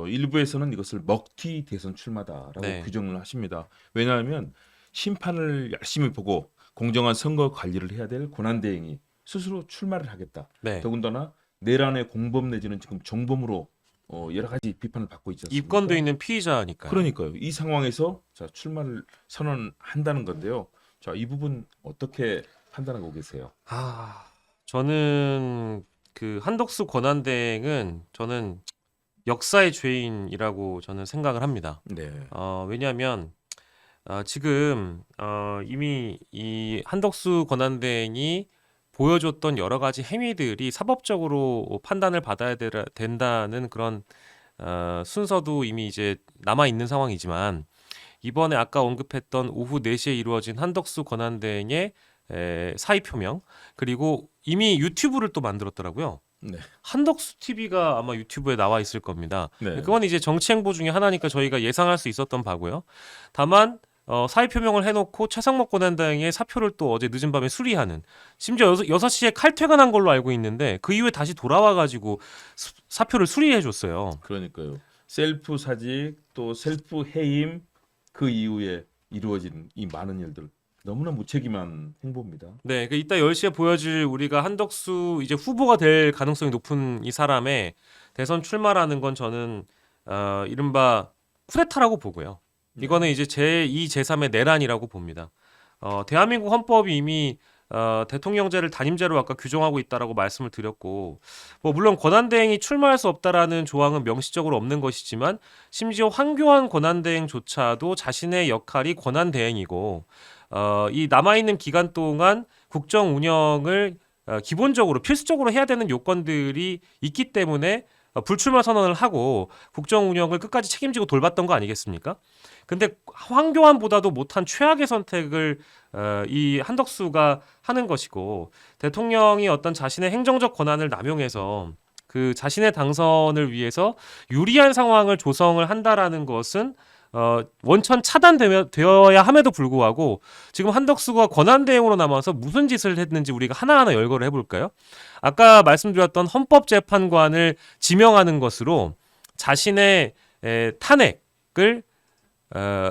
일부에서는 이것을 먹튀 대선 출마다라고 네. 규정을 하십니다. 왜냐하면 심판을 열심히 보고 공정한 선거 관리를 해야 될 권한대행이 스스로 출마를 하겠다. 네. 더군다나 내란의 공범 내지는 지금 정범으로 여러 가지 비판을 받고 있지 입건돼 않습니까? 있는 피의자니까요. 그러니까요. 이 상황에서 자, 출마를 선언한다는 건데요. 자, 이 부분 어떻게 판단하고 계세요? 저는 그 한덕수 권한대행은 저는 역사의 죄인이라고 저는 생각을 합니다. 네. 왜냐하면 지금 이미 이 한덕수 권한대행이 보여줬던 여러 가지 행위들이 사법적으로 판단을 받아야 된다는 그런 순서도 이미 이제 남아 있는 상황이지만 이번에 아까 언급했던 오후 4시에 이루어진 한덕수 권한대행의 사의 표명 그리고 이미 유튜브를 또 만들었더라고요. 네. 한덕수 TV가 아마 유튜브에 나와 있을 겁니다. 네. 그건 이제 정치 행보 중에 하나니까 저희가 예상할 수 있었던 바고요. 다만 사의 표명을 해놓고 최상목 권한대행의 사표를 또 어제 늦은 밤에 수리하는 심지어 6시에 칼퇴근한 걸로 알고 있는데 그 이후에 다시 돌아와가지고 사표를 수리해 줬어요. 그러니까요. 셀프 사직 또 셀프 해임 그 이후에 이루어진 이 많은 일들 너무나 무책임한 행보입니다. 네, 그 이따 10시에 보여줄 우리가 한덕수 이제 후보가 될 가능성이 높은 이 사람의 대선 출마라는 건 저는 이른바 쿠데타라고 보고요. 이거는 이제 제2, 제3의 내란이라고 봅니다. 대한민국 헌법이 이미 대통령제를 단임제로 아까 규정하고 있다라고 말씀을 드렸고, 뭐 물론 권한대행이 출마할 수 없다라는 조항은 명시적으로 없는 것이지만, 심지어 황교안 권한대행조차도 자신의 역할이 권한대행이고, 이 남아있는 기간 동안 국정 운영을 기본적으로 필수적으로 해야 되는 요건들이 있기 때문에 불출마 선언을 하고 국정 운영을 끝까지 책임지고 돌봤던 거 아니겠습니까? 근데 황교안보다도 못한 최악의 선택을 이 한덕수가 하는 것이고 대통령이 어떤 자신의 행정적 권한을 남용해서 그 자신의 당선을 위해서 유리한 상황을 조성을 한다라는 것은 원천 차단되어야 함에도 불구하고 지금 한덕수가 권한대행으로 남아서 무슨 짓을 했는지 우리가 하나하나 열거를 해볼까요? 아까 말씀드렸던 헌법재판관을 지명하는 것으로 자신의 탄핵을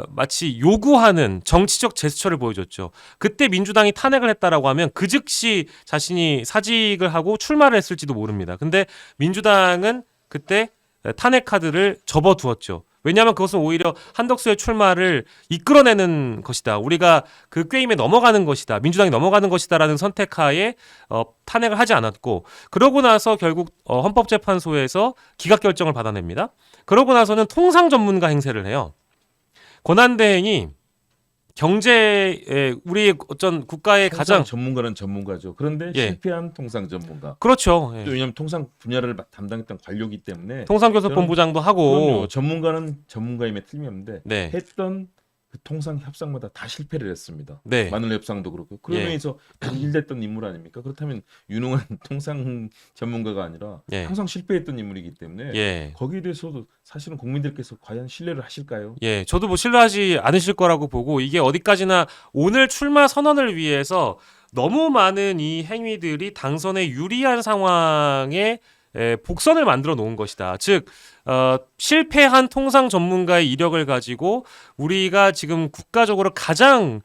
마치 요구하는 정치적 제스처를 보여줬죠. 그때 민주당이 탄핵을 했다라고 하면 그 즉시 자신이 사직을 하고 출마를 했을지도 모릅니다. 근데 민주당은 그때 탄핵 카드를 접어두었죠. 왜냐하면 그것은 오히려 한덕수의 출마를 이끌어내는 것이다. 우리가 그 게임에 넘어가는 것이다. 민주당이 넘어가는 것이다라는 선택하에 탄핵을 하지 않았고 그러고 나서 결국 헌법재판소에서 기각 결정을 받아냅니다. 그러고 나서는 통상 전문가 행세를 해요. 권한대행이 경제에 우리 어떤 국가의 통상 가장 전문가는 전문가죠. 그런데 예. 실패한 통상 전문가. 그렇죠. 또 예. 왜냐하면 통상 분야를 담당했던 관료이기 때문에 통상교섭본부장도 그럼요. 하고 전문가는 전문가임에 틀림없는데 네. 했던 그 통상 협상마다 다 실패를 했습니다. 네. 마늘 협상도 그렇고 그런 예. 면에서 경질됐던 인물 아닙니까? 그렇다면 유능한 통상 전문가가 아니라 예. 항상 실패했던 인물이기 때문에 예. 거기에 대해서도 사실은 국민들께서 과연 신뢰를 하실까요? 예, 저도 뭐 신뢰하지 않으실 거라고 보고 이게 어디까지나 오늘 출마 선언을 위해서 너무 많은 이 행위들이 당선에 유리한 상황에 복선을 만들어 놓은 것이다. 즉 실패한 통상 전문가의 이력을 가지고 우리가 지금 국가적으로 가장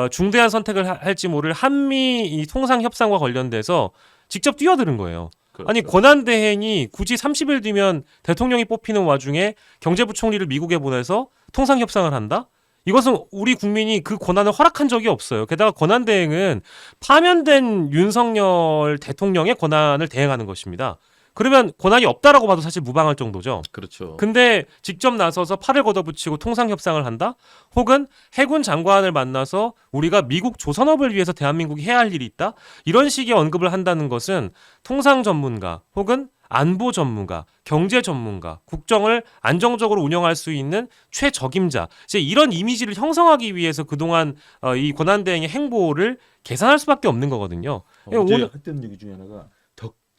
중대한 선택을 할지 모를 한미 이 통상 협상과 관련돼서 직접 뛰어드는 거예요. 그렇죠. 아니 권한대행이 굳이 30일 뒤면 대통령이 뽑히는 와중에 경제부총리를 미국에 보내서 통상 협상을 한다? 이것은 우리 국민이 그 권한을 허락한 적이 없어요. 게다가 권한대행은 파면된 윤석열 대통령의 권한을 대행하는 것입니다. 그러면 권한이 없다라고 봐도 사실 무방할 정도죠. 그렇죠. 근데 직접 나서서 팔을 걷어붙이고 통상 협상을 한다? 혹은 해군 장관을 만나서 우리가 미국 조선업을 위해서 대한민국이 해야 할 일이 있다? 이런 식의 언급을 한다는 것은 통상 전문가 혹은 안보 전문가, 경제 전문가, 국정을 안정적으로 운영할 수 있는 최적임자 이제 이런 이미지를 형성하기 위해서 그동안 이 권한대행의 행보를 계산할 수밖에 없는 거거든요. 어제 오늘 했던 얘기 중에 하나가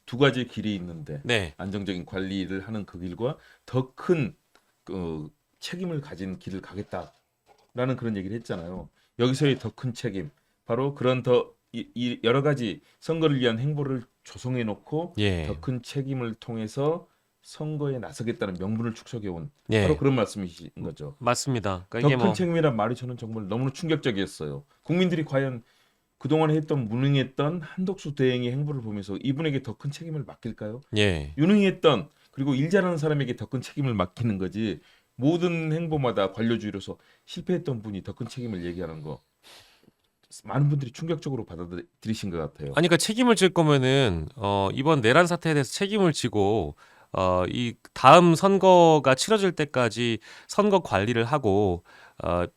두 가지 길이 있는데 네. 안정적인 관리를 하는 그 길과 더 큰 책임을 가진 길을 가겠다라는 그런 얘기를 했잖아요. 여기서의 더 큰 책임, 바로 그런 이 여러 가지 선거를 위한 행보를 조성해 놓고 예. 더 큰 책임을 통해서 선거에 나서겠다는 명분을 축적해 온 예. 바로 그런 말씀이신 거죠. 맞습니다. 그러니까 더 이게 큰 뭐 책임이란 말이 저는 정말 너무나 충격적이었어요. 국민들이 과연 그동안 했던 무능했던 한덕수 대행의 행보를 보면서 이분에게 더 큰 책임을 맡길까요? 예. 유능했던 그리고 일 잘하는 사람에게 더 큰 책임을 맡기는 거지 모든 행보마다 관료주의로서 실패했던 분이 더 큰 책임을 얘기하는 거 많은 분들이 충격적으로 받아들이신 것 같아요. 아니 그러니까 책임을 질 거면은 이번 내란 사태에 대해서 책임을 지고 이 다음 선거가 치러질 때까지 선거 관리를 하고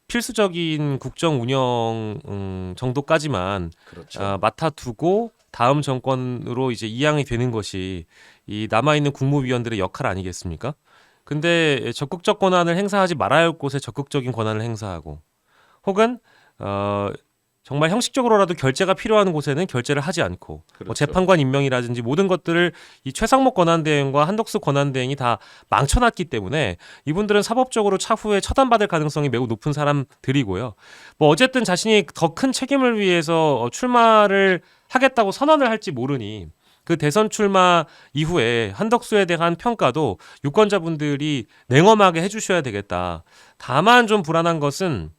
필수적인 국정 운영 정도까지만 그렇죠. 맡아두고 다음 정권으로 이제 이양이 되는 것이 이 남아 있는 국무위원들의 역할 아니겠습니까? 근데 적극적 권한을 행사하지 말아야 할 곳에 적극적인 권한을 행사하고 혹은 정말 형식적으로라도 결재가 필요한 곳에는 결재를 하지 않고 뭐 그렇죠. 재판관 임명이라든지 모든 것들을 이 최상목 권한대행과 한덕수 권한대행이 다 망쳐놨기 때문에 이분들은 사법적으로 차후에 처단받을 가능성이 매우 높은 사람들이고요. 뭐 어쨌든 자신이 더 큰 책임을 위해서 출마를 하겠다고 선언을 할지 모르니 그 대선 출마 이후에 한덕수에 대한 평가도 유권자분들이 냉엄하게 해주셔야 되겠다. 다만 좀 불안한 것은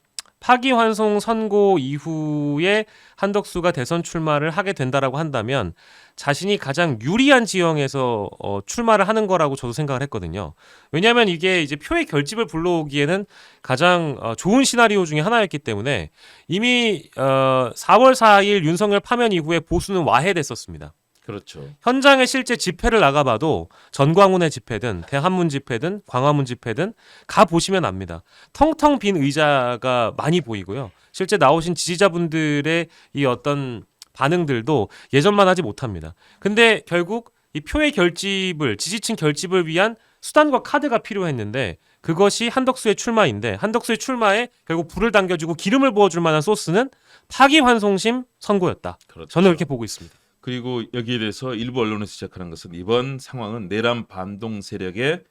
파기환송 선고 이후에 한덕수가 대선 출마를 하게 된다라고 한다면 자신이 가장 유리한 지형에서 출마를 하는 거라고 저도 생각을 했거든요. 왜냐하면 이게 이제 표의 결집을 불러오기에는 가장 좋은 시나리오 중에 하나였기 때문에 이미 4월 4일 윤석열 파면 이후에 보수는 와해됐었습니다. 그렇죠. 현장에 실제 집회를 나가봐도 전광훈의 집회든 대한문 집회든 광화문 집회든 가 보시면 압니다. 텅텅 빈 의자가 많이 보이고요. 실제 나오신 지지자분들의 이 어떤 반응들도 예전만 하지 못합니다. 근데 결국 이 표의 결집을 지지층 결집을 위한 수단과 카드가 필요했는데 그것이 한덕수의 출마인데 한덕수의 출마에 결국 불을 당겨주고 기름을 부어줄 만한 소스는 파기환송심 선고였다. 그렇죠. 저는 이렇게 보고 있습니다. 그리고 여기에 대해서 일부 언론에서 지적하는 것은 이번 상황은 내란 반동 세력의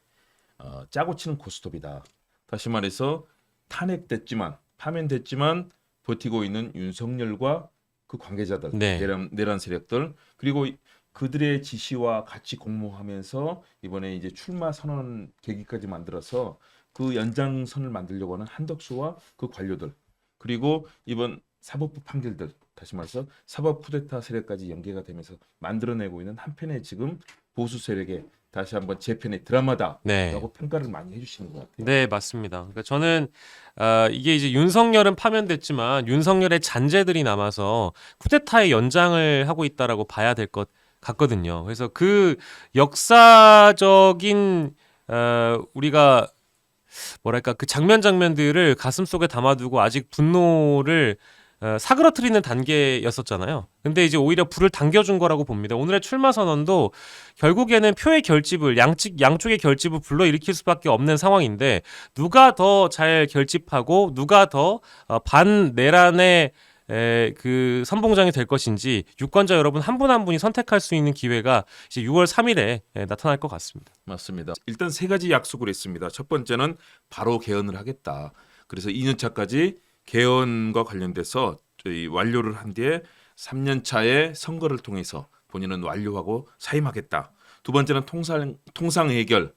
짜고 치는 고스톱이다. 다시 말해서 탄핵됐지만 파면됐지만 버티고 있는 윤석열과 그 관계자들, 네. 내란 세력들 그리고 그들의 지시와 같이 공모하면서 이번에 이제 출마 선언 계기까지 만들어서 그 연장선을 만들려고 하는 한덕수와 그 관료들 그리고 이번 사법부 판결들 다시 말해서 사법 쿠데타 세력까지 연계가 되면서 만들어내고 있는 한편의 지금 보수 세력의 다시 한번 재편의 드라마다라고 네. 평가를 많이 해주시는 것 같아요. 네, 맞습니다. 그러니까 저는 이게 이제 윤석열은 파면됐지만 윤석열의 잔재들이 남아서 쿠데타의 연장을 하고 있다라고 봐야 될 것 같거든요. 그래서 그 역사적인 우리가 뭐랄까 그 장면들을 가슴속에 담아두고 아직 분노를 사그러뜨리는 단계였었잖아요. 근데 이제 오히려 불을 당겨준 거라고 봅니다. 오늘의 출마 선언도 결국에는 표의 결집을 양쪽의 결집을 불러일으킬 수밖에 없는 상황인데 누가 더 잘 결집하고 누가 더 반내란의 그 선봉장이 될 것인지 유권자 여러분 한 분 한 분이 선택할 수 있는 기회가 이제 6월 3일에 나타날 것 같습니다. 맞습니다. 일단 세 가지 약속을 했습니다. 첫 번째는 바로 개헌을 하겠다. 그래서 2년차까지 개헌과 관련돼서 저희 완료를 한 뒤에 3년 차의 선거를 통해서 본인은 완료하고 사임하겠다. 두 번째는 통상 해결.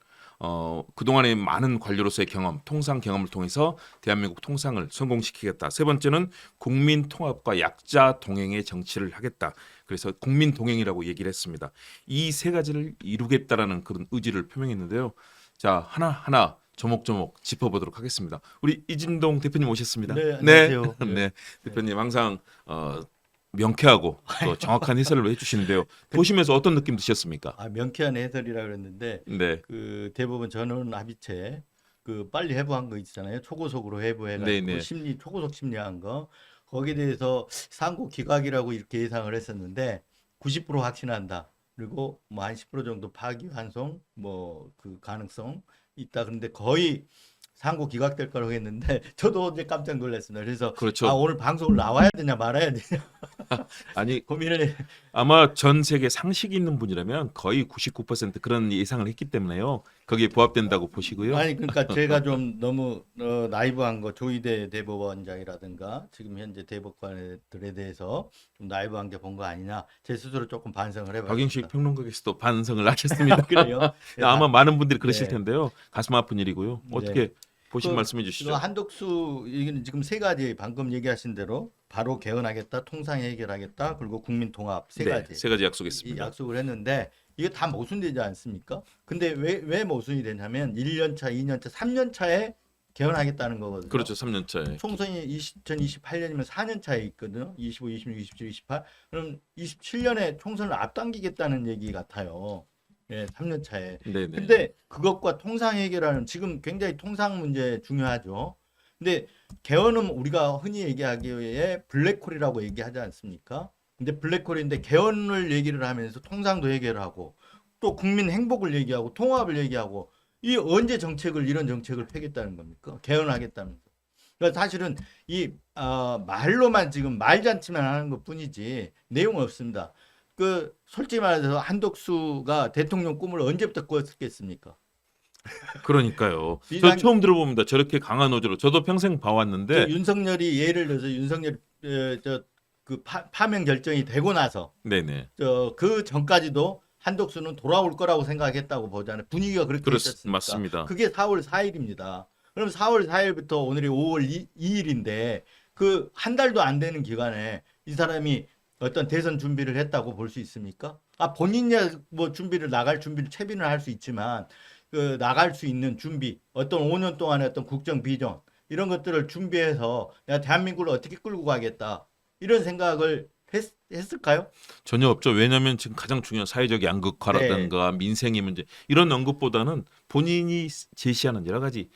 그동안의 많은 관료로서의 경험, 통상 경험을 통해서 대한민국 통상을 성공시키겠다. 세 번째는 국민 통합과 약자 동행의 정치를 하겠다. 그래서 국민 동행이라고 얘기를 했습니다. 이 세 가지를 이루겠다라는 그런 의지를 표명했는데요. 자, 하나하나 조목조목 짚어보도록 하겠습니다. 우리 이진동 대표님 오셨습니다. 네, 안녕하세요. 네, 대표님 항상 명쾌하고 또 정확한 해설을 해주시는데요. 보시면서 어떤 느낌 드셨습니까? 명쾌한 해설이라 그랬는데 네, 그 대부분 전원 합의체 그 빨리 회부한 거 있잖아요. 초고속으로 회부해가지고 네네. 초고속 심리한 거 거기에 대해서 상고 기각이라고 이렇게 예상을 했었는데 90% 확신한다. 그리고 뭐 한 10% 정도 파기환송 뭐 그 가능성 있다. 그런데 거의 상고 기각될 거라고 했는데 저도 어제 깜짝 놀랐습니다. 그래서 그렇죠. 오늘 방송을 나와야 되냐 말아야 되냐 아니 고민을 아마 전 세계 상식 있는 분이라면 거의 99% 그런 예상을 했기 때문에요. 거기에 부합된다고 보시고요. 아니 그러니까 제가 좀 너무 나이브한 거 조희대 대법원장이라든가 지금 현재 대법관들에 대해서 좀 나이브한 게 본 거 아니냐 제 스스로 조금 반성을 해봤습니다. 박영식 평론가께서도 반성을 하셨습니다. 그래요? 아마 많은 분들이 그러실 네. 텐데요. 가슴 아픈 일이고요. 어떻게 보신 그- 말씀해 이거 주시죠. 한덕수 이건 지금 세 가지 방금 얘기하신 대로 바로 개헌하겠다, 통상 해결하겠다, 그리고 국민 통합 세 네, 가지 세 가지 이 약속했습니다. 약속을 했는데 이게 다 모순되지 않습니까? 근데 왜 모순이 되냐면 1년 차, 2년 차, 3년 차에 개헌하겠다는 거거든요. 그렇죠. 3년 차에. 총선이 2028년이면 4년 차에 있거든요. 25, 26, 27, 28. 그럼 27년에 총선을 앞당기겠다는 얘기 같아요. 예, 3년 차에. 네, 네. 근데 그것과 통상 해결하는 지금 굉장히 통상 문제 중요하죠. 근데 개헌은 우리가 흔히 얘기하기에 블랙홀이라고 얘기하지 않습니까? 근데 블랙홀인데 개헌을 얘기를 하면서 통상도 해결하고 또 국민 행복을 얘기하고 통합을 얘기하고 이 언제 이런 정책을 펴겠다는 겁니까? 개헌하겠다면서. 그러니까 사실은 이 말로만 지금 말잔치만 하는 것뿐이지 내용은 없습니다. 그 솔직히 말해서 한덕수가 대통령 꿈을 언제부터 꿨겠습니까? 그러니까요. 저 비상- 처음 들어봅니다. 저렇게 강한 어조로. 저도 평생 저 봐왔는데. 윤석열이 예를 들어서 윤석열 그 파면 결정이 되고 나서 네네. 그 전까지도 한덕수는 돌아올 거라고 생각했다고 보잖아요. 분위기가 그렇게 있었으니까. 맞습니다. 그게 4월 4일입니다. 그럼 4월 4일부터 오늘이 5월 2일인데 그 한 달도 안 되는 기간에 이 사람이 어떤 대선 준비를 했다고 볼 수 있습니까? 본인이 뭐 나갈 준비를 채비는 할 수 있지만 그 나갈 수 있는 준비, 어떤 5년 동안의 어떤 국정 비전 이런 것들을 준비해서 야 대한민국을 어떻게 끌고 가겠다 이런 생각을 했을까요? 전혀 없죠. 왜냐하면 지금 가장 중요한 사회적 양극화라든가 민생의 문제 이런 언급보다는 본인이 제시하는 여러 가지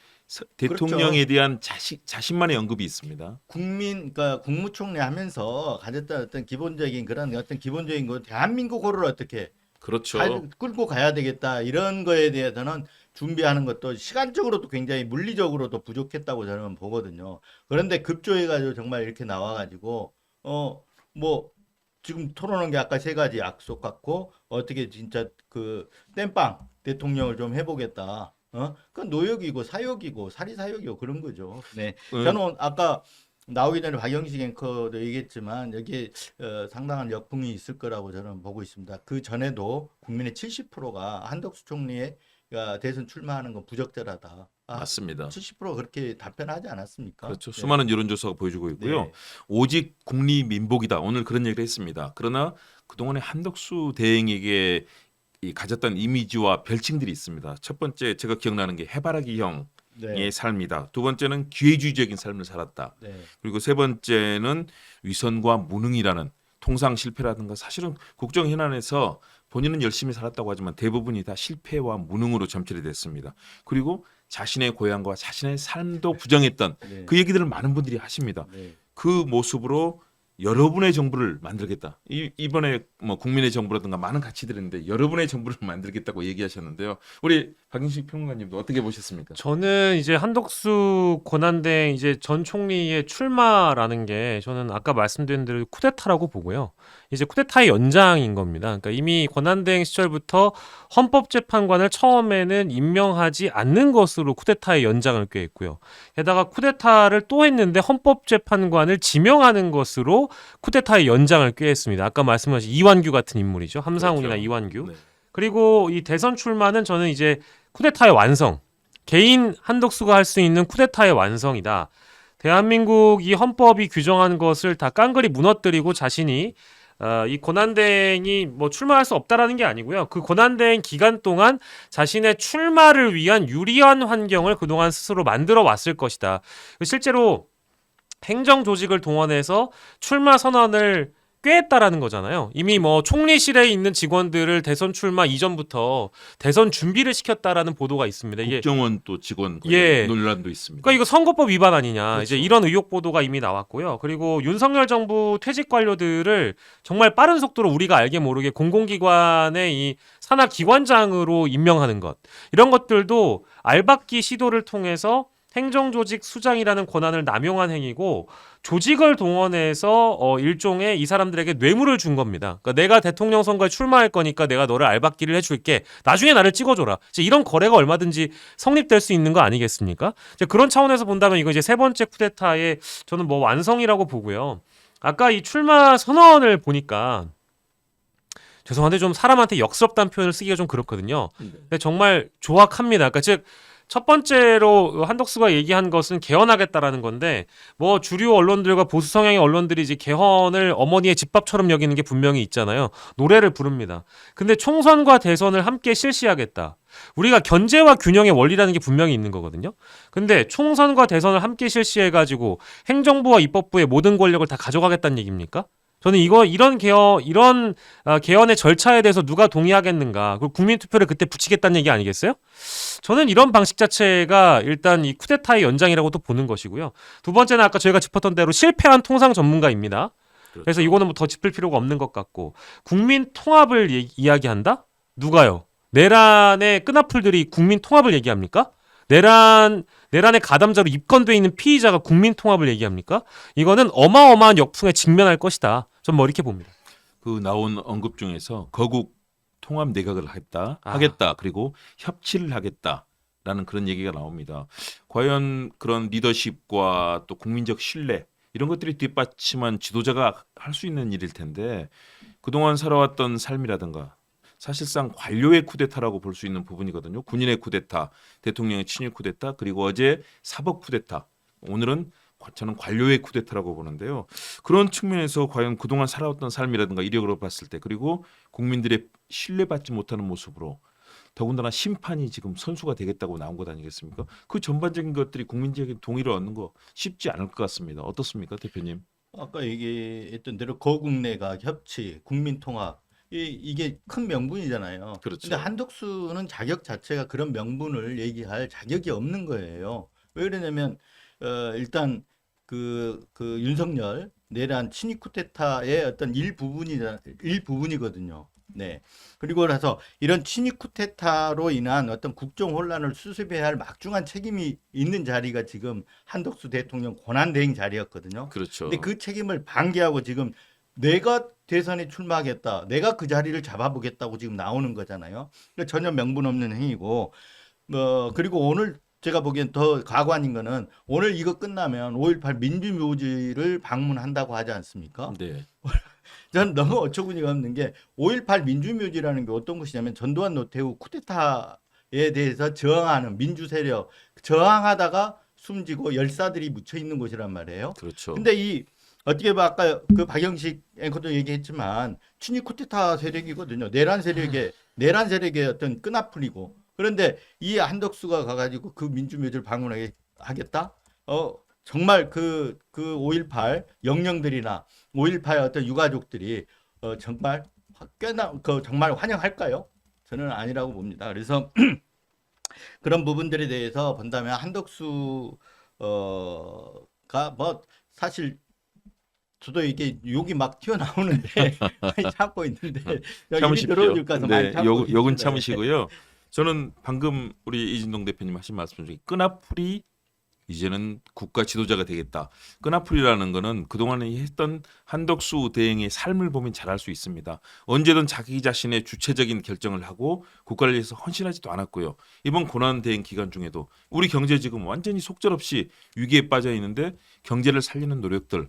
대통령에 대한 자신만의 언급이 있습니다. 그러니까 국무총리 하면서 가졌던 어떤 기본적인 그런 어떤 기본적인 거 대한민국을 어떻게 그렇죠. 잘 끌고 가야 되겠다 이런 거에 대해서는 준비하는 것도 시간적으로도 굉장히 물리적으로도 부족했다고 저는 보거든요. 그런데 급조해가지고 정말 이렇게 나와가지고 뭐 지금 토론한 게 아까 세 가지 약속 같고 어떻게 진짜 그 땜빵 대통령을 좀 해보겠다. 그 노역이고 사역이고 사리사욕이고 그런 거죠. 네, 저는 아까 나오기 전에 박영식 앵커도 얘기했지만 여기에 상당한 역풍이 있을 거라고 저는 보고 있습니다. 그 전에도 국민의 70%가 한덕수 총리의 대선 출마하는 건 부적절하다. 맞습니다. 70%가 그렇게 답변하지 않았습니까? 그렇죠. 네. 수많은 여론조사가 보여주고 있고요. 네. 오직 국리민복이다. 오늘 그런 얘기를 했습니다. 그러나 그동안에 한덕수 대행에게 가졌던 이미지와 별칭들이 있습니다. 첫 번째 제가 기억나는 게 해바라기 형의 네. 삶이다. 두 번째는 기회주의적인 삶을 살았다. 네. 그리고 세 번째는 위선과 무능이라는 통상 실패라든가 사실은 국정 현안에서 본인은 열심히 살았다고 하지만 대부분이 다 실패와 무능으로 점철이 됐습니다. 그리고 자신의 고향과 자신의 삶도 부정했던 네. 그 얘기들을 많은 분들이 하십니다. 네. 그 모습으로 여러분의 정부를 만들겠다. 이번에 뭐 국민의 정부라든가 많은 가치들이 있는데 여러분의 정부를 만들겠다고 얘기하셨는데요. 우리 박영식 평론가님도 어떻게 보셨습니까? 저는 이제 한덕수 권한대행 이제 전 총리의 출마라는 게 저는 아까 말씀드린 대로 쿠데타라고 보고요. 이제 쿠데타의 연장인 겁니다. 그러니까 이미 권한대행 시절부터 헌법재판관을 처음에는 임명하지 않는 것으로 쿠데타의 연장을 꾀했고요. 게다가 쿠데타를 또 했는데 헌법재판관을 지명하는 것으로 쿠데타의 연장을 꾀했습니다. 아까 말씀하신 이완규 같은 인물이죠. 함상훈이나 그렇죠. 이완규. 네. 그리고 이 대선 출마는 저는 이제 쿠데타의 완성, 개인 한덕수가 할 수 있는 쿠데타의 완성이다. 대한민국 이 헌법이 규정한 것을 다 깡그리 무너뜨리고 자신이 이 권한대행이 뭐 출마할 수 없다라는 게 아니고요. 그 권한대행 기간 동안 자신의 출마를 위한 유리한 환경을 그동안 스스로 만들어 왔을 것이다. 실제로 행정 조직을 동원해서 출마 선언을 꾀했다라는 거잖아요. 이미 뭐 총리실에 있는 직원들을 대선 출마 이전부터 대선 준비를 시켰다라는 보도가 있습니다. 이게 국정원 또 직원 예. 논란도 있습니다. 그러니까 이거 선거법 위반 아니냐. 그렇죠. 이제 이런 의혹 보도가 이미 나왔고요. 그리고 윤석열 정부 퇴직 관료들을 정말 빠른 속도로 우리가 알게 모르게 공공기관의 이 산하 기관장으로 임명하는 것. 이런 것들도 알박기 시도를 통해서 행정조직 수장이라는 권한을 남용한 행위고 조직을 동원해서 일종의 이 사람들에게 뇌물을 준 겁니다. 그러니까 내가 대통령 선거에 출마할 거니까 내가 너를 알박기를 해줄게. 나중에 나를 찍어줘라. 이제 이런 거래가 얼마든지 성립될 수 있는 거 아니겠습니까? 이제 그런 차원에서 본다면 이거 이제 세 번째 쿠데타의 저는 뭐 완성이라고 보고요. 아까 이 출마 선언을 보니까 죄송한데 좀 사람한테 역스럽다는 표현을 쓰기가 좀 그렇거든요. 근데 정말 조악합니다. 그러니까 즉 첫 번째로 한덕수가 얘기한 것은 개헌하겠다라는 건데 뭐 주류 언론들과 보수 성향의 언론들이 이제 개헌을 어머니의 집밥처럼 여기는 게 분명히 있잖아요. 노래를 부릅니다. 근데 총선과 대선을 함께 실시하겠다. 우리가 견제와 균형의 원리라는 게 분명히 있는 거거든요. 근데 총선과 대선을 함께 실시해가지고 행정부와 입법부의 모든 권력을 다 가져가겠다는 얘기입니까? 저는 이런 개헌의 절차에 대해서 누가 동의하겠는가? 그리고 국민투표를 그때 붙이겠다는 얘기 아니겠어요? 저는 이런 방식 자체가 일단 이 쿠데타의 연장이라고 또 보는 것이고요. 두 번째는 아까 저희가 짚었던 대로 실패한 통상 전문가입니다. 그래서 이거는 뭐 더 짚을 필요가 없는 것 같고 국민 통합을 이야기한다? 누가요? 내란의 끈앞풀들이 국민 통합을 얘기합니까? 내란의 가담자로 입건돼 있는 피의자가 국민 통합을 얘기합니까? 이거는 어마어마한 역풍에 직면할 것이다. 전 뭐 이렇게 봅니다. 그 나온 언급 중에서 거국 통합 내각을 하겠다. 그리고 협치를 하겠다라는 그런 얘기가 나옵니다. 과연 그런 리더십과 또 국민적 신뢰 이런 것들이 뒷받침한 지도자가 할 수 있는 일일 텐데 그동안 살아왔던 삶이라든가 사실상 관료의 쿠데타라고 볼 수 있는 부분이거든요. 군인의 쿠데타, 대통령의 친일 쿠데타, 그리고 어제 사법 쿠데타. 오늘은 저는 관료의 쿠데타라고 보는데요. 그런 측면에서 과연 그동안 살아왔던 삶이라든가 이력으로 봤을 때 그리고 국민들의 신뢰받지 못하는 모습으로 더군다나 심판이 지금 선수가 되겠다고 나온 것 아니겠습니까? 그 전반적인 것들이 국민적인 동의를 얻는 거 쉽지 않을 것 같습니다. 어떻습니까, 대표님? 아까 얘기했던 대로 거국내각, 협치, 국민통합 이게 큰 명분이잖아요. 그렇죠. 근데 한덕수는 자격 자체가 그런 명분을 얘기할 자격이 없는 거예요. 왜 그러냐면 일단 그 윤석열 내란 친위 쿠데타의 어떤 일부분이거든요. 네. 그리고 나서 이런 친위 쿠데타로 인한 어떤 국정 혼란을 수습해야 할 막중한 책임이 있는 자리가 지금 한덕수 대통령 권한대행 자리였거든요. 그렇죠. 근데 그 책임을 방기하고 지금 내가 대선에 출마하겠다, 내가 그 자리를 잡아보겠다고 지금 나오는 거잖아요. 그러니까 전혀 명분 없는 행위고, 그리고 오늘 제가 보기엔 더 가관인 거는 오늘 이거 끝나면 5.18 민주묘지를 방문한다고 하지 않습니까? 네. 저는 너무 어처구니가 없는 게 5.18 민주묘지라는 게 어떤 것이냐면 전두환 노태우 쿠데타에 대해서 저항하는 민주 세력, 저항하다가 숨지고 열사들이 묻혀 있는 곳이란 말이에요. 그렇죠. 근데 이 어떻게 봐 아까 그 박영식 앵커도 얘기했지만 친위 쿠데타 세력이거든요. 내란 세력의 어떤 끈앞풀이고. 그런데 이 한덕수가 가가지고 그 민주묘지를 방문하겠다? 정말 그 5.18 영령들이나 5.18 어떤 유가족들이 정말 정말 환영할까요? 저는 아니라고 봅니다. 그래서 그런 부분들에 대해서 본다면 한덕수가 뭐 사실 저도 이게 욕이 막 튀어나오는데 많이 참고 있는데 입이 참으십시오. 더러워질까 해서 많이 네, 참고 욕은 있습니다. 참으시고요. 저는 방금 우리 이진동 대표님 하신 말씀 중에 끈앞풀이 이제는 국가 지도자가 되겠다. 끈앞풀이라는 거는 그동안에 했던 한덕수 대행의 삶을 보면 잘 알 수 있습니다. 언제든 자기 자신의 주체적인 결정을 하고 국가를 위해서 헌신하지도 않았고요. 이번 고난 대행 기간 중에도 우리 경제 지금 완전히 속절없이 위기에 빠져 있는데 경제를 살리는 노력들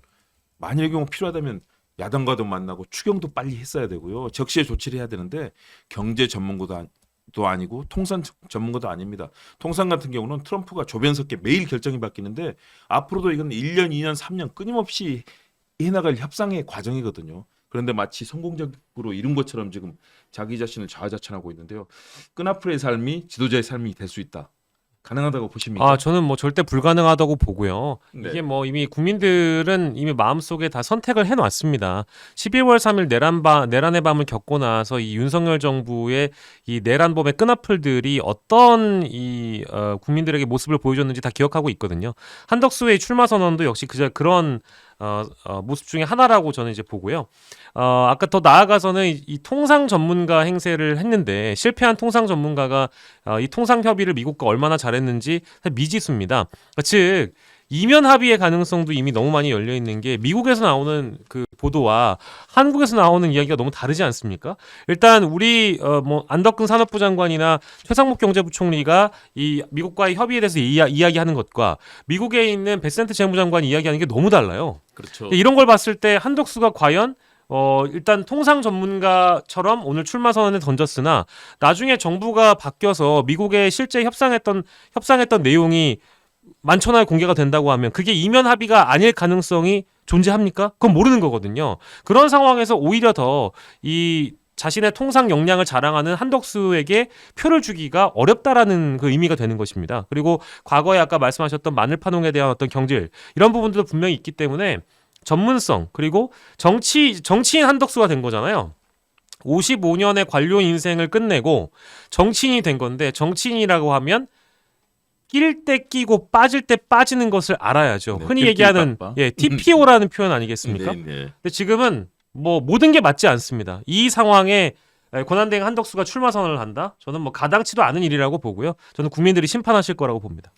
만일의 경우 필요하다면 야당과도 만나고 추경도 빨리 했어야 되고요. 적시에 조치를 해야 되는데 경제 전문가도 아니고 통상 전문가도 아닙니다. 통상 같은 경우는 트럼프가 조변석계 매일 결정이 바뀌는데 앞으로도 이건 1년, 2년, 3년 끊임없이 해나갈 협상의 과정이거든요. 그런데 마치 성공적으로 이룬 것처럼 지금 자기 자신을 자화자찬하고 있는데요. 끈앞풀의 삶이 지도자의 삶이 될 수 있다. 가능하다고 보십니까? 저는 뭐 절대 불가능하다고 보고요. 네. 이게 뭐 이미 국민들은 이미 마음속에 다 선택을 해놨습니다. 12월 3일 내란의 밤을 겪고 나서 이 윤석열 정부의 이 내란범의 끈앞풀들이 어떤 국민들에게 모습을 보여줬는지 다 기억하고 있거든요. 한덕수의 출마 선언도 역시 그런 모습 중에 하나라고 저는 이제 보고요. 아까 더 나아가서는 이 통상 전문가 행세를 했는데 실패한 통상 전문가가 이 통상 협의를 미국과 얼마나 잘했는지 미지수입니다. 즉 이면 합의의 가능성도 이미 너무 많이 열려 있는 게 미국에서 나오는 그 보도와 한국에서 나오는 이야기가 너무 다르지 않습니까? 일단 우리 뭐 안덕근 산업부 장관이나 최상목 경제부총리가 이 미국과의 협의에 대해서 이야기하는 것과 미국에 있는 베센트 재무장관이 이야기하는 게 너무 달라요. 그렇죠. 이런 걸 봤을 때 한덕수가 과연 일단 통상 전문가처럼 오늘 출마 선언을 던졌으나 나중에 정부가 바뀌어서 미국에 실제 협상했던 내용이 만천하에 공개가 된다고 하면 그게 이면 합의가 아닐 가능성이 존재합니까? 그건 모르는 거거든요. 그런 상황에서 오히려 더 이 자신의 통상 역량을 자랑하는 한덕수에게 표를 주기가 어렵다라는 그 의미가 되는 것입니다. 그리고 과거에 아까 말씀하셨던 마늘 파농에 대한 어떤 경질 이런 부분들도 분명히 있기 때문에 전문성 그리고 정치인 한덕수가 된 거잖아요. 55년의 관료 인생을 끝내고 정치인이 된 건데 정치인이라고 하면 낄 때 끼고 빠질 때 빠지는 것을 알아야죠. 네, 흔히 낄낄 얘기하는 빠빠. TPO라는 표현 아니겠습니까? 네, 네. 근데 지금은 뭐 모든 게 맞지 않습니다. 이 상황에 권한대행 한덕수가 출마 선언을 한다? 저는 뭐 가당치도 않은 일이라고 보고요. 저는 국민들이 심판하실 거라고 봅니다.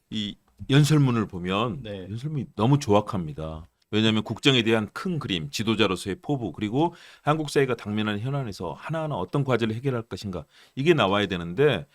이 연설문을 보면 네. 연설문이 너무 조악합니다. 왜냐하면 국정에 대한 큰 그림, 지도자로서의 포부, 그리고 한국 사회가 당면한 현안에서 하나하나 어떤 과제를 해결할 것인가 이게 나와야 되는데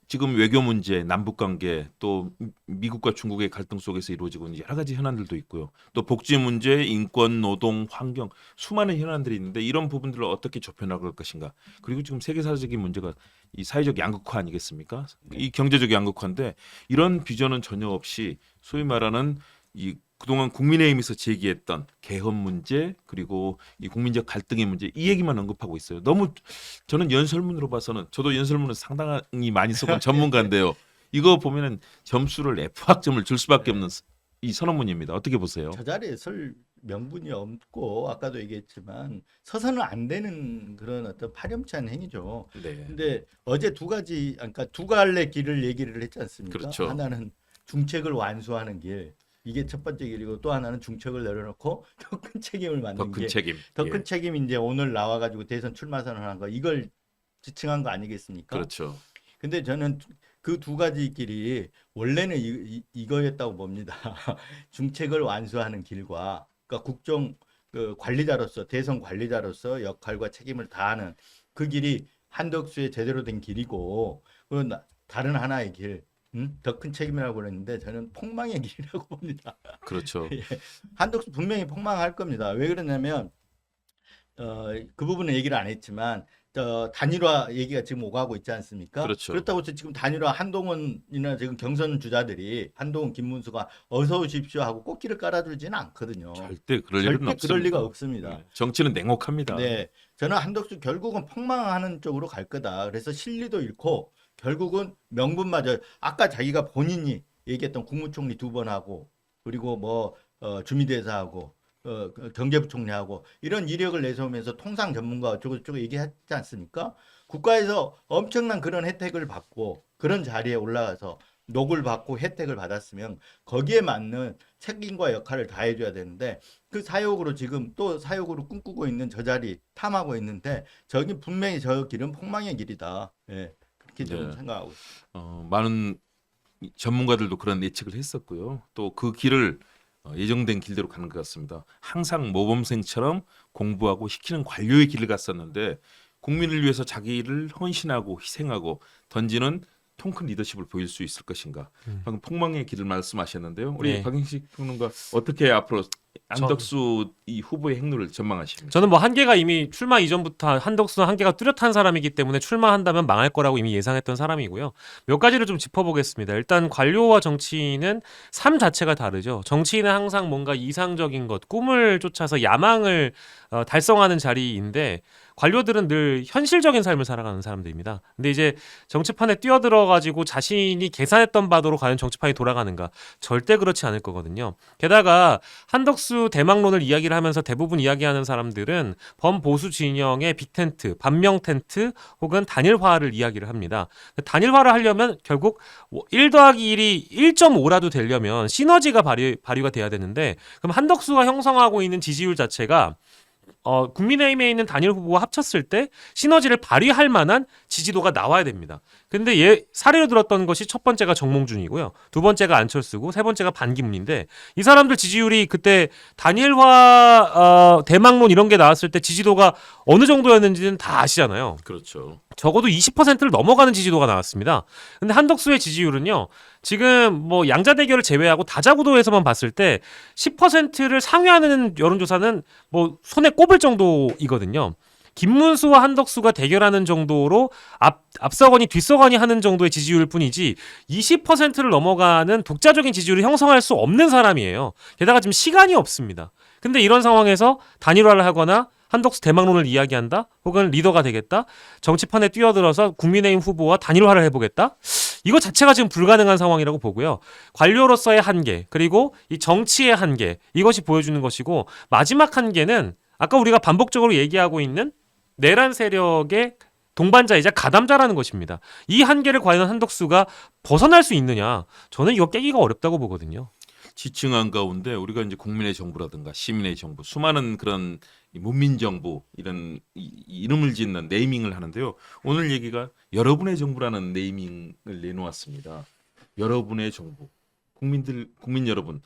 지금 외교 문제, 남북 관계, 또 미국과 중국의 갈등 속에서 이루어지고 있는 여러 가지 현안들도 있고요. 또 복지 문제, 인권, 노동, 환경 수많은 현안들이 있는데 이런 부분들을 어떻게 좁혀나갈 것인가. 그리고 지금 세계사적인 문제가 이 사회적 양극화 아니겠습니까? 이 경제적 양극화인데 이런 비전은 전혀 없이 소위 말하는 이 그동안 국민의힘에서 제기했던 개헌 문제 그리고 이 국민적 갈등의 문제 이 얘기만 언급하고 있어요. 너무 저는 연설문으로 봐서는 저도 연설문을 상당히 많이 써본 전문가인데요. 이거 보면은 점수를 F학점을 줄 수밖에 없는 이 선언문입니다. 어떻게 보세요? 저 자리에 설 명분이 없고 아까도 얘기했지만 서서는 안 되는 그런 어떤 파렴치한 행위죠. 네. 근데 어제 그러니까 두 갈래 길을 얘기를 했지 않습니까? 그렇죠. 하나는 중책을 완수하는 길. 이게 첫 번째 길이고 또 하나는 중책을 내려놓고 더 큰 책임을 더 맡는 큰 게 책임. 더 큰 예. 책임이 이제 오늘 나와가지고 대선 출마 선언한 거 이걸 지칭한 거 아니겠습니까? 그렇죠. 근데 저는 그 두 가지 길이 원래는 이거였다고 봅니다. 중책을 완수하는 길과 그러니까 국정 그 관리자로서 대선 관리자로서 역할과 책임을 다하는 그 길이 한덕수의 제대로 된 길이고 그 다른 하나의 길, 더 큰 책임이라고 그랬는데 저는 폭망의 길이라고 봅니다. 그렇죠. 예. 한덕수 분명히 폭망할 겁니다. 왜 그러냐면 그 부분은 얘기를 안 했지만 단일화 얘기가 지금 오가고 있지 않습니까? 그렇죠. 그렇다고 해서 지금 단일화 한동훈이나 지금 경선 주자들이 한동훈, 김문수가 어서 오십시오 하고 꽃길을 깔아주지는 않거든요. 절대 그럴 일은 절대 없습니다. 그럴 리가 없습니다. 네. 정치는 냉혹합니다. 네, 저는 한덕수 결국은 폭망하는 쪽으로 갈 거다. 그래서 실리도 잃고 결국은 명분마저 아까 자기가 본인이 얘기했던 국무총리 2번 하고 그리고 뭐 주미대사하고 경제부총리하고 이런 이력을 내세우면서 통상 전문가 어쩌고저쩌고 얘기했지 않습니까? 국가에서 엄청난 그런 혜택을 받고 그런 자리에 올라가서 녹을 받고 혜택을 받았으면 거기에 맞는 책임과 역할을 다해줘야 되는데 그 사욕으로 지금 또 사욕으로 꿈꾸고 있는 저 자리 탐하고 있는데 저기 분명히 저 길은 폭망의 길이다. 예, 그렇게 저는 네. 생각하고 있습니다. 많은 전문가들도 그런 예측을 했었고요. 또 그 길을 예정된 길대로 가는 것 같습니다. 항상 모범생처럼 공부하고 시키는 관료의 길을 갔었는데 국민을 위해서 자기를 헌신하고 희생하고 던지는 통큰 리더십을 보일 수 있을 것인가. 방금 폭망의 길을 말씀하셨는데요. 우리 네. 박영식 평론가 어떻게 앞으로 안덕수 이 후보의 행로를 전망하십니까? 저는 뭐 한계가 이미 출마 이전부터 한덕수는 한계가 뚜렷한 사람이기 때문에 출마한다면 망할 거라고 이미 예상했던 사람이고요. 몇 가지를 좀 짚어보겠습니다. 일단 관료와 정치인은 삶 자체가 다르죠. 정치인은 항상 뭔가 이상적인 것, 꿈을 쫓아서 야망을 달성하는 자리인데 관료들은 늘 현실적인 삶을 살아가는 사람들입니다. 근데 이제 정치판에 뛰어들어가지고 자신이 계산했던 바대로 과연 정치판이 돌아가는가? 절대 그렇지 않을 거거든요. 게다가 한덕수 대망론을 이야기를 하면서 대부분 이야기하는 사람들은 범보수 진영의 빅텐트, 반명 텐트 혹은 단일화를 이야기를 합니다. 단일화를 하려면 결국 1 더하기 1이 1.5라도 되려면 시너지가 발휘가 돼야 되는데 그럼 한덕수가 형성하고 있는 지지율 자체가 국민의힘에 있는 단일 후보와 합쳤을 때 시너지를 발휘할 만한 지지도가 나와야 됩니다. 근데 사례로 들었던 것이 첫 번째가 정몽준이고요. 두 번째가 안철수고 세 번째가 반기문인데 이 사람들 지지율이 그때 단일화 대망론 이런 게 나왔을 때 지지도가 어느 정도였는지는 다 아시잖아요. 그렇죠. 적어도 20%를 넘어가는 지지도가 나왔습니다. 근데 한덕수의 지지율은요. 지금 뭐 양자 대결을 제외하고 다자구도에서만 봤을 때 10%를 상회하는 여론조사는 뭐 손에 꼽을 정도이거든요. 김문수와 한덕수가 대결하는 정도로 앞서거니 뒤서거니 하는 정도의 지지율 뿐이지 20%를 넘어가는 독자적인 지지율을 형성할 수 없는 사람이에요. 게다가 지금 시간이 없습니다. 근데 이런 상황에서 단일화를 하거나 한덕수 대망론을 이야기한다? 혹은 리더가 되겠다? 정치판에 뛰어들어서 국민의힘 후보와 단일화를 해보겠다? 이거 자체가 지금 불가능한 상황이라고 보고요. 관료로서의 한계, 그리고 이 정치의 한계, 이것이 보여주는 것이고 마지막 한계는 아까 우리가 반복적으로 얘기하고 있는 내란 세력의 동반자이자 가담자라는 것입니다. 이 한계를 과연 한덕수가 벗어날 수 있느냐? 저는 이거 깨기가 어렵다고 보거든요. 지층한 가운데 우리가 이제 국민의 정부라든가 시민의 정부, 수많은 그런 문민 정부 이런 이름을 짓는 네이밍을 하는데요. 오늘 얘기가 여러분의 정부라는 네이밍을 내놓았습니다. 여러분의 정부, 국민 여러분.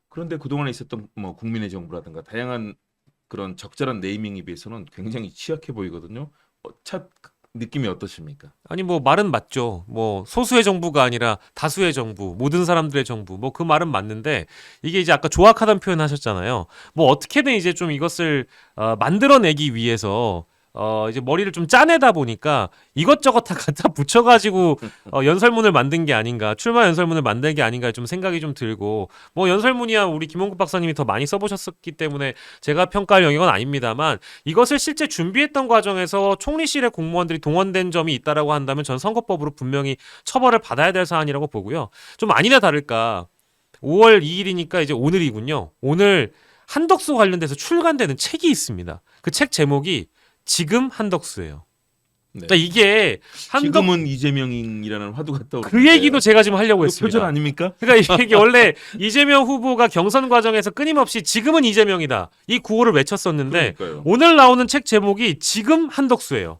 그런데 그동안에 있었던 뭐 국민의 정부라든가 다양한 그런 적절한 네이밍에 비해서는 굉장히 취약해 보이거든요. 첫 느낌이 어떠십니까? 아니 뭐 말은 맞죠. 뭐 소수의 정부가 아니라 다수의 정부, 모든 사람들의 정부. 뭐 그 말은 맞는데 이게 이제 아까 조악하다는 표현 하셨잖아요. 뭐 어떻게든 이제 좀 이것을 만들어내기 위해서 이제 머리를 좀 짜내다 보니까 이것저것 다 갖다 붙여가지고 연설문을 만든 게 아닌가, 출마 연설문을 만든 게 아닌가 좀 생각이 좀 들고 뭐 연설문이야 우리 김원국 박사님이 더 많이 써보셨기 때문에 제가 평가할 영역은 아닙니다만 이것을 실제 준비했던 과정에서 총리실의 공무원들이 동원된 점이 있다라고 한다면 전 선거법으로 분명히 처벌을 받아야 될 사안이라고 보고요. 좀 아니나 다를까 5월 2일이니까 이제 오늘이군요. 오늘 한덕수 관련돼서 출간되는 책이 있습니다. 그 책 제목이 지금 한덕수예요. 네. 그러니까 이게 지금은 이재명이라는 화두가 떠오르는데 그 얘기도 제가 지금 하려고 했습니다. 표절 아닙니까? 그러니까 이게 원래 이재명 후보가 경선 과정에서 끊임없이 지금은 이재명이다 이 구호를 외쳤었는데 그러니까요. 오늘 나오는 책 제목이 지금 한덕수예요.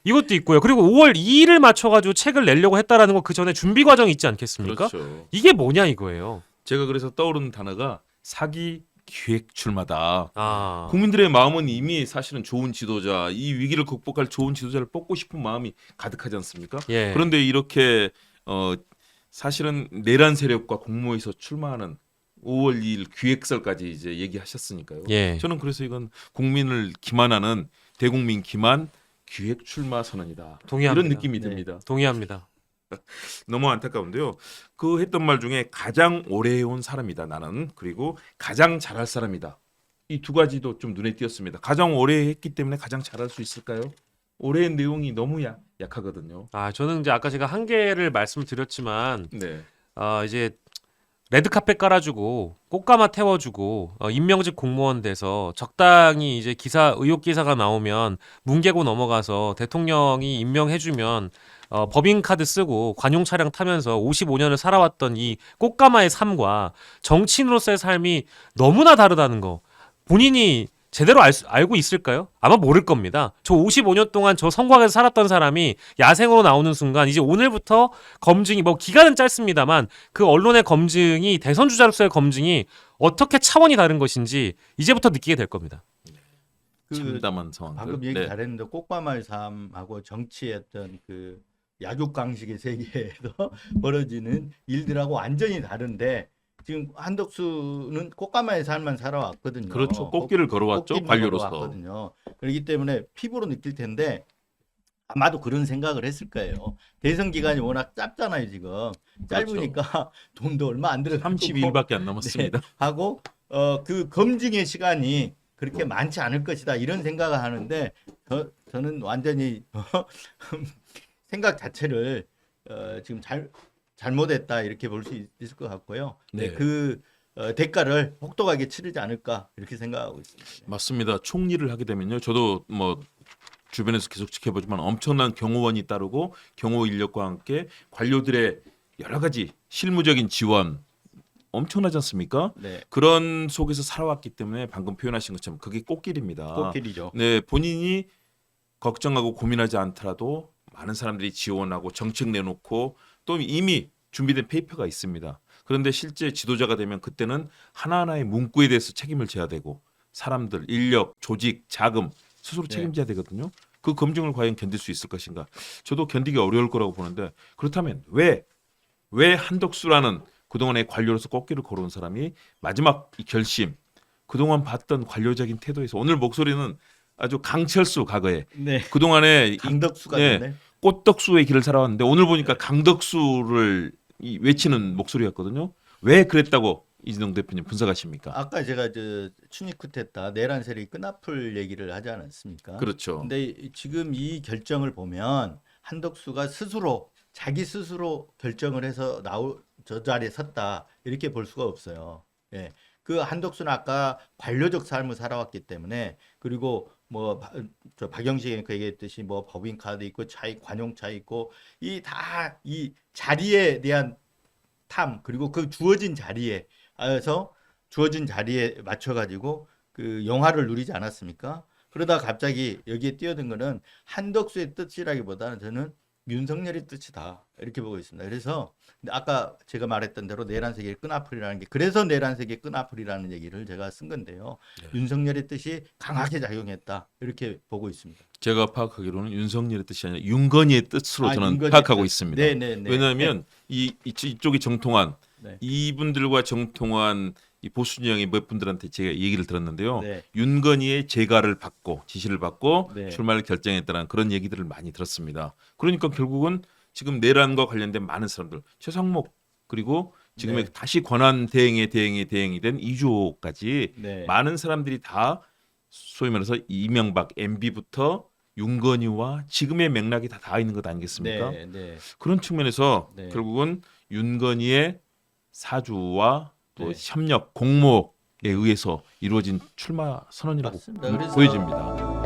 이것도 있고요. 그리고 5월 2일을 맞춰가지고 책을 내려고 했다라는 거 그 전에 준비 과정이 있지 않겠습니까? 그렇죠. 이게 뭐냐 이거예요. 제가 그래서 떠오르는 단어가 사기 기획 출마다. 아, 국민들의 마음은 이미 사실은 좋은 지도자, 이 위기를 극복할 좋은 지도자를 뽑고 싶은 마음이 가득하지 않습니까? 예. 그런데 이렇게 사실은 내란 세력과 공모해서 출마하는 5월 2일 기획설까지 이제 얘기하셨으니까요. 예. 저는 그래서 이건 국민을 기만하는 대국민 기만 기획 출마 선언이다. 동의합니다. 이런 느낌이 네. 듭니다. 동의합니다. 너무 안타까운데요. 그 했던 말 중에 가장 오래 해온 사람이다 나는. 그리고 가장 잘할 사람이다. 이 두 가지도 좀 눈에 띄었습니다. 가장 오래 했기 때문에 가장 잘할 수 있을까요? 올해의 내용이 너무 약하거든요. 아 저는 이제 아까 제가 한계를 말씀드렸지만 네. 이제 레드카펫 깔아주고 꽃가마 태워주고 임명직 공무원 돼서 적당히 이제 의혹 기사가 나오면 뭉개고 넘어가서 대통령이 임명해주면 법인카드 쓰고 관용 차량 타면서 55년을 살아왔던 이 꽃가마의 삶과 정치인으로서의 삶이 너무나 다르다는 거 본인이 제대로 알고 있을까요? 아마 모를 겁니다. 저 55년 동안 저 성곽에서 살았던 사람이 야생으로 나오는 순간 이제 오늘부터 검증이 뭐 기간은 짧습니다만 그 언론의 검증이 대선 주자로서의 검증이 어떻게 차원이 다른 것인지 이제부터 느끼게 될 겁니다. 그 참담한 상황들. 방금 얘기 네. 잘했는데 꽃과마의 삶하고 정치의 어떤 그 약육강식의 세계에서 벌어지는 일들하고 완전히 다른데 지금 한덕수는 꽃가마의 삶만 살아왔거든요. 그렇죠. 꽃길을 걸어왔죠. 꽃길만 관료로서. 걸어왔거든요. 그렇기 때문에 피부로 느낄 텐데 아마도 그런 생각을 했을 거예요. 대선 기간이 워낙 짧잖아요 지금. 짧으니까 돈도 얼마 안 들어. 32일밖에 안 남았습니다. 하고 그 검증의 시간이 그렇게 많지 않을 것이다 이런 생각을 하는데 저는 완전히 생각 자체를 지금 잘못했다 이렇게 볼 수 있을 것 같고요. 네, 네. 그 대가를 혹독하게 치르지 않을까 이렇게 생각하고 있습니다. 맞습니다. 총리를 하게 되면요. 저도 뭐 주변에서 계속 지켜보지만 엄청난 경호원이 따르고 경호 인력과 함께 관료들의 여러 가지 실무적인 지원 엄청나지 않습니까? 네, 그런 속에서 살아왔기 때문에 방금 표현하신 것처럼 그게 꽃길입니다. 꽃길이죠. 네, 본인이 걱정하고 고민하지 않더라도 많은 사람들이 지원하고 정책 내놓고 또 이미 준비된 페이퍼가 있습니다. 그런데 실제 지도자가 되면 그때는 하나하나의 문구에 대해서 책임을 져야 되고 사람들, 인력, 조직, 자금 스스로 네. 책임져야 되거든요. 그 검증을 과연 견딜 수 있을 것인가? 저도 견디기 어려울 거라고 보는데 그렇다면 왜 한덕수라는 그동안의 관료로서 꽃길을 걸어온 사람이 마지막 이 결심, 그동안 봤던 관료적인 태도에서 오늘 목소리는 아주 강철수 과거에 네, 그동안에 강덕수가 네. 됐네. 꽃덕수의 길을 살아왔는데 오늘 보니까 강덕수를 외치는 목소리였거든요. 왜 그랬다고 이진동 대표님 분석하십니까? 아까 제가 춘익 쿠데타 내란 세력 끈앞을 얘기를 하지 않았습니까? 그렇죠. 근데 지금 이 결정을 보면 한덕수가 스스로 자기 스스로 결정을 해서 저 자리에 섰다 이렇게 볼 수가 없어요. 예. 그 한덕수는 아까 관료적 삶을 살아왔기 때문에 그리고 뭐 저 박영식 앵커 얘기했듯이 뭐 법인카드 있고 관용차 있고 이 다 이 자리에 대한 탐 그리고 그 주어진 자리에 맞춰 가지고 그 영화를 누리지 않았습니까? 그러다 갑자기 여기에 뛰어든 거는 한덕수의 뜻이라기보다는 저는 윤석열의 뜻이다 이렇게 보고 있습니다. 그래서 근데 아까 제가 말했던 대로 내란 세계의 끈앞을이라는 게 그래서 내란 세계의 끈앞을이라는 얘기를 제가 쓴 건데요. 윤석열의 뜻이 강하게 작용했다 이렇게 보고 있습니다. 제가 파악하기로는 윤석열의 뜻이 아니라 윤건희의 뜻으로 저는 윤건희 파악하고 뜻. 있습니다. 네네네. 왜냐하면 이쪽이 정통한 네. 이분들과 정통한 이 보수 진영의 몇 분들한테 제가 얘기를 들었는데요. 네. 윤건희의 재가를 받고 지시를 받고 네. 출마를 결정했다는 그런 얘기들을 많이 들었습니다. 그러니까 결국은 지금 내란과 관련된 많은 사람들 최상목 그리고 지금의 네. 다시 권한 대행이 된 이주호까지 네. 많은 사람들이 다 소위 말해서 이명박 MB부터 윤건희와 지금의 맥락이 다 닿아 있는 것 아니겠습니까? 네. 네. 그런 측면에서 네. 결국은 윤건희의 사주와 또 네. 협력 공모에 의해서 이루어진 출마 선언이라고 맞습니다. 그래서 보여집니다.